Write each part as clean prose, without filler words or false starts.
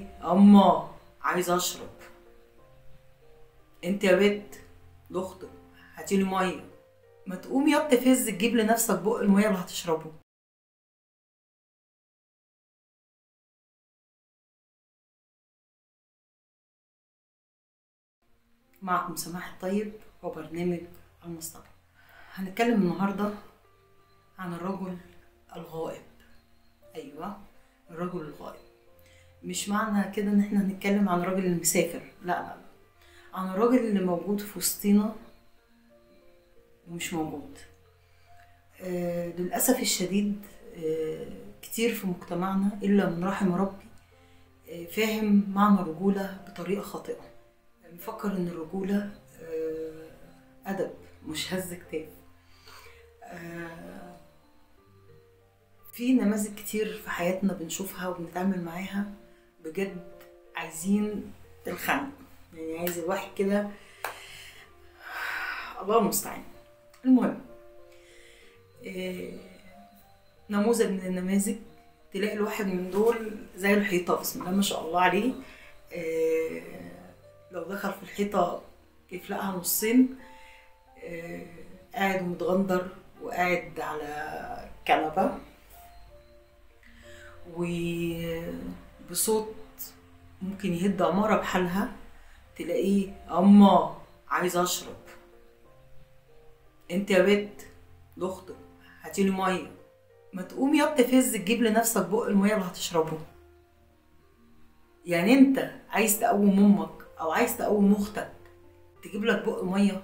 اما عايزه اشرب. انت يا بت لاختك هاتيلي ميه. ما تقوم يا تفز تجيب لنفسك بق الميه اللي هتشربه. معكم سماح الطيب وبرنامج المصطبة. هنتكلم النهارده عن الرجل الغائب. ايوه، الرجل الغائب. مش معنى كده ان احنا هنتكلم عن الراجل المسافر، لا لا لا، عن الراجل اللي موجود في وسطينا ومش موجود. للأسف الشديد كتير في مجتمعنا إلا من رحم ربي فاهم معنى الرجولة بطريقة خاطئة. مفكر إن الرجولة أدب مش هز كتاف. في نماذج كتير في حياتنا بنشوفها وبنتعامل معاها بجد عايزين الخنق، يعني عايز الواحد كده، الله المستعان. المهم، نموذج من النماذج تلاقي الواحد من دول زي الحيطة بسم الله ما شاء الله عليه. لو دخل في الحيطة يفلقها نصين. قاعد ومتغندر وقاعد على كنبة وبصوت ممكن يهد عمارة بحالها، تلاقيه اما عايزة اشرب. انت يا بت لاختك هاتيلي ميه. ما تقوم يا تفز تجيب لنفسك بق الميه اللي هتشربه. يعني انت عايز تقوم امك او عايز تقوم اختك تجيب لك بق ميه؟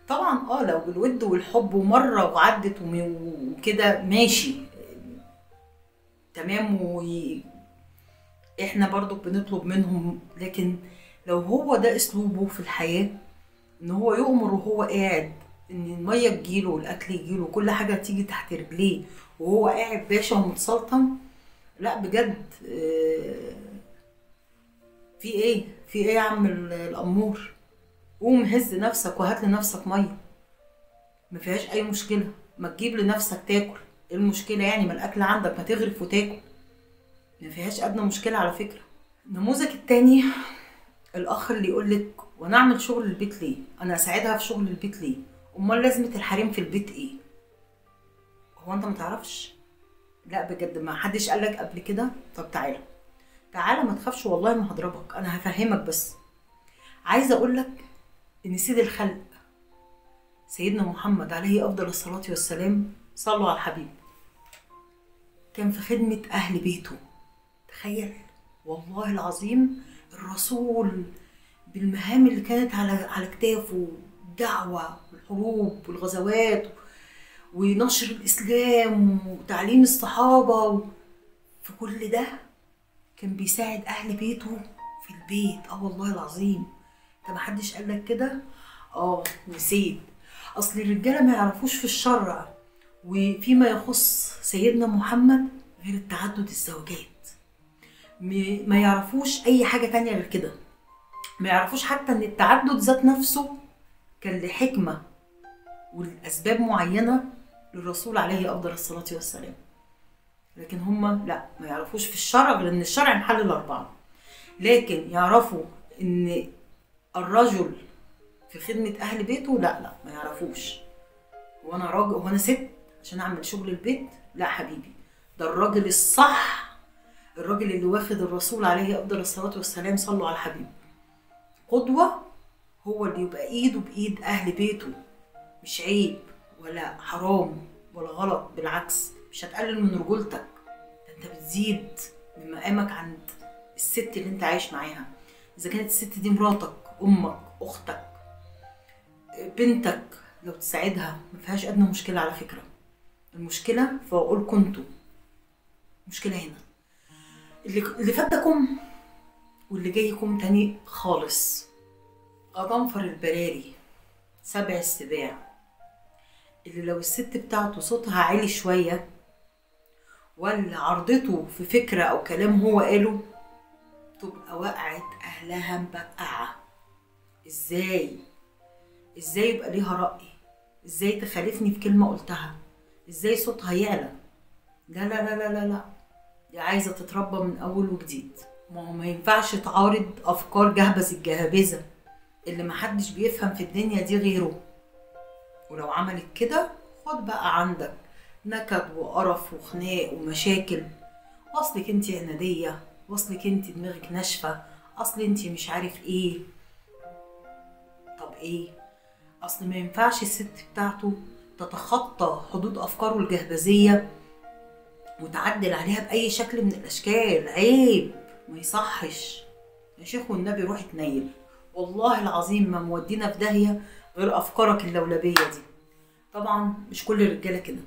طبعا لو بالود والحب ومره وعدت وكده ماشي تمام، احنا برضو بنطلب منهم. لكن لو هو ده اسلوبه في الحياه، ان هو يؤمر وهو قاعد ان الميه تجيله والاكل يجيله وكل حاجه تيجي تحت رجليه وهو قاعد باشا ومتسلطن، لا بجد. في ايه يا عم الامور؟ قوم هز نفسك وهات لنفسك ميه، ما فيهاش اي مشكله. ما تجيب لنفسك تاكل، ايه المشكله يعني؟ ما الاكل عندك، ما تغرف وتاكل، ما فيهاش ادنى مشكله على فكره. النموذج التاني، الاخ اللي يقولك وانا اعمل شغل البيت ليه؟ انا اساعدها في شغل البيت ليه؟ امال لازمه الحريم في البيت ايه؟ هو انت ما تعرفش؟ لا بجد، ما حدش قالك قبل كده؟ طب تعالى ما تخافش والله ما هضربك، انا هفهمك بس. عايزه اقولك ان سيد الخلق سيدنا محمد عليه افضل الصلاه والسلام، صلوا على الحبيب، كان في خدمه اهل بيته. تخيل والله العظيم، الرسول بالمهام اللي كانت على كتافه، الدعوه والحروب والغزوات ونشر الاسلام وتعليم الصحابه في كل ده كان بيساعد اهل بيته في البيت. والله العظيم. انت محدش قالك كده؟ نسيت. اصل الرجاله ما يعرفوش في الشرع وفيما يخص سيدنا محمد غير التعدد الزوجات، ما يعرفوش اي حاجه تانية غير كده. ما يعرفوش حتى ان التعدد ذات نفسه كان لحكمه والاسباب معينه للرسول عليه افضل الصلاه والسلام. لكن هما لا، ما يعرفوش في الشرع غير ان الشرع محل الاربعه. لكن يعرفوا ان الرجل في خدمه اهل بيته، لا ما يعرفوش. وانا راجل وانا ست عشان اعمل شغل البيت؟ لا حبيبي، ده الراجل الصح، الراجل اللي واخد الرسول عليه افضل الصلاه والسلام، صلوا على الحبيب، قدوه، هو اللي يبقى ايده بايد اهل بيته. مش عيب ولا حرام ولا غلط، بالعكس مش هتقلل من رجولتك، ده انت بتزيد من مقامك عند الست اللي انت عايش معاها. اذا كانت الست دي مراتك، امك، اختك، بنتك، لو تساعدها ما فيهاش ادنى مشكله على فكره. المشكله في عقولكم انتوا، المشكله هنا. اللي فاتكم واللي جايكم تاني خالص. غضنفر البراري، سبع السباع، اللي لو الست بتاعته صوتها عالي شويه ولا عرضته في فكره او كلام هو قاله، تبقى وقعت اهلها مبقعه. ازاي يبقى ليها رأي؟ ازاي تخالفني في كلمة قلتها؟ ازاي صوتها يعلى؟ لا لا لا لا لا لا، دي عايزة تتربى من اول وجديد. ما هو ما ينفعش تعارض افكار جهبذ الجهابذة اللي محدش بيفهم في الدنيا دي غيره. ولو عملت كده خد بقى عندك نكد وقرف وخناق ومشاكل. اصلك انتي عنادية، واصلك انتي دماغك ناشفة، اصل انتي مش عارف ايه. طب ايه؟ اصل ما ينفعش الست بتاعته تتخطى حدود افكاره الجهبذية وتعدل عليها باي شكل من الاشكال. عيب، ما يصحش يا شيخ. والنبي روح اتنيل، والله العظيم ما مودينا في داهية غير افكارك اللولبية دي. طبعا مش كل الرجالة كده،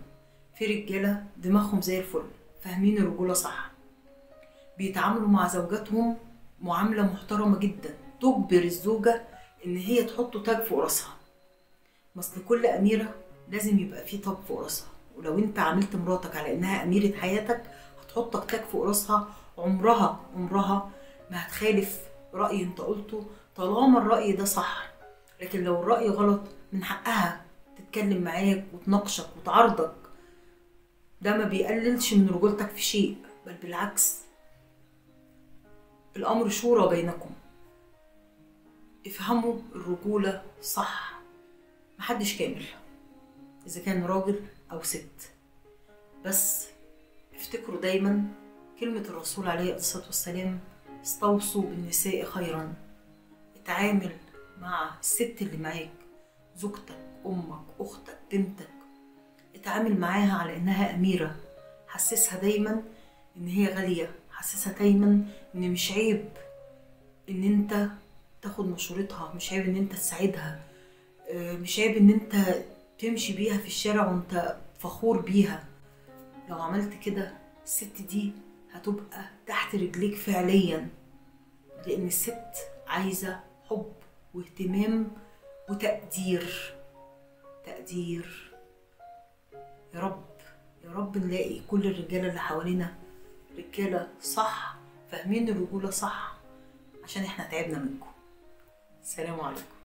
في رجالة دماغهم زي الفل، فاهمين الرجولة صح، بيتعاملوا مع زوجاتهم معاملة محترمة جدا تجبر الزوجة ان هي تحط تاج فوق راسها. مثل كل اميرة لازم يبقى في تاج فوق راسها، ولو انت عاملت مراتك على انها اميرة حياتك هتحطك تاج فوق راسها. عمرها ما هتخالف رأي انت قلته طالما الرأي ده صح. لكن لو الرأي غلط من حقها تتكلم معاك وتناقشك وتعارضك. ده ما بيقللش من رجولتك في شيء، بل بالعكس. الأمر شورى بينكم. افهموا الرجولة صح. محدش كامل إذا كان راجل أو ست، بس افتكروا دايما كلمة الرسول عليه الصلاة والسلام: استوصوا بالنساء خيرا. اتعامل مع الست اللي معاك، زوجتك، أمك، أختك، بنتك، اتعامل معاها على إنها أميرة. حسسها دايما إن هي غالية، حسسها دايما إن مش عيب إن أنت تاخد مشورتها، مش عيب إن أنت تساعدها، مش عيب إن أنت تمشي بيها في الشارع وأنت فخور بيها. لو عملت كده الست دي هتبقى تحت رجليك فعليا، لأن الست عايزة حب واهتمام وتقدير. يا رب يا رب نلاقي كل الرجالة اللي حوالينا رجالة صح، فاهمين الرجولة صح، عشان احنا تعبنا منكم. السلام عليكم.